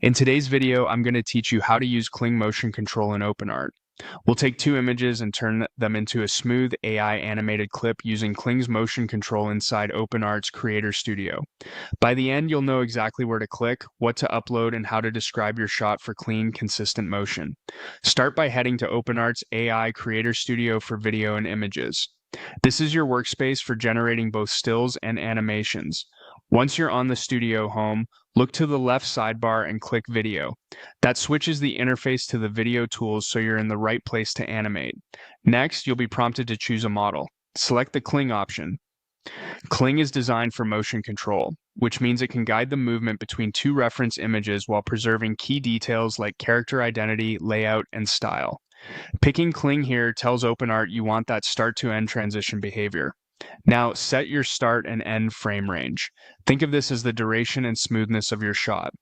In today's video, I'm going to teach you how to use Kling Motion Control in OpenArt. We'll take two images and turn them into a smooth AI animated clip using Kling's motion control inside OpenArt's Creator Studio. By the end, you'll know exactly where to click, what to upload, and how to describe your shot for clean, consistent motion. Start by heading to OpenArt's AI Creator Studio for video and images. This is your workspace for generating both stills and animations. Once you're on the studio home, look to the left sidebar and click Video. That switches the interface to the video tools so you're in the right place to animate. Next, you'll be prompted to choose a model. Select the Kling option. Kling is designed for motion control, which means it can guide the movement between two reference images while preserving key details like character identity, layout, and style. Picking Kling here tells OpenArt you want that start-to-end transition behavior. Now, set your start and end frame range. Think of this as the duration and smoothness of your shot.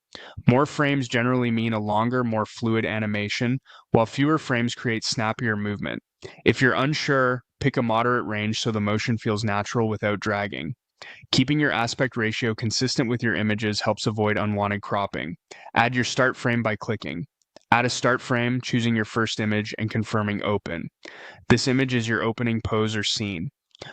More frames generally mean a longer, more fluid animation, while fewer frames create snappier movement. If you're unsure, pick a moderate range so the motion feels natural without dragging. Keeping your aspect ratio consistent with your images helps avoid unwanted cropping. Add your start frame by clicking. Add a start frame, choosing your first image, and confirming open. This image is your opening pose or scene.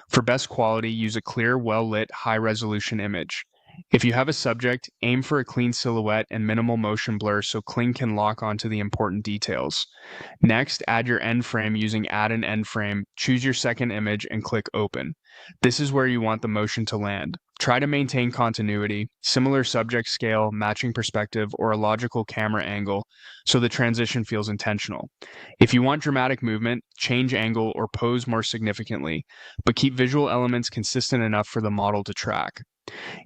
For best quality, use a clear, well-lit, high-resolution image. If you have a subject, aim for a clean silhouette and minimal motion blur so Kling can lock onto the important details. Next, add your end frame using Add an End Frame, choose your second image, and click Open. This is where you want the motion to land. Try to maintain continuity, similar subject scale, matching perspective, or a logical camera angle so the transition feels intentional. If you want dramatic movement, change angle or pose more significantly, but keep visual elements consistent enough for the model to track.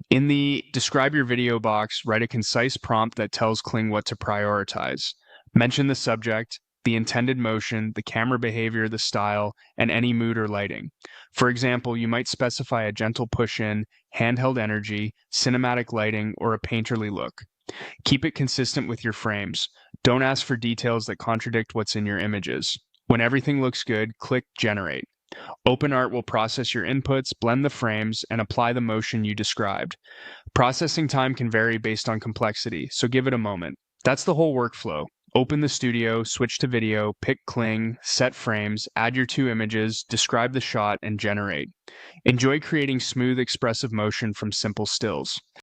In the Describe Your Video box, write a concise prompt that tells Kling what to prioritize. Mention the subject, the intended motion, the camera behavior, the style, and any mood or lighting. For example, you might specify a gentle push-in, handheld energy, cinematic lighting, or a painterly look. Keep it consistent with your frames. Don't ask for details that contradict what's in your images. When everything looks good, click Generate. OpenArt will process your inputs, blend the frames, and apply the motion you described. Processing time can vary based on complexity, so give it a moment. That's the whole workflow. Open the studio, switch to video, pick Kling, set frames, add your two images, describe the shot, and generate. Enjoy creating smooth, expressive motion from simple stills.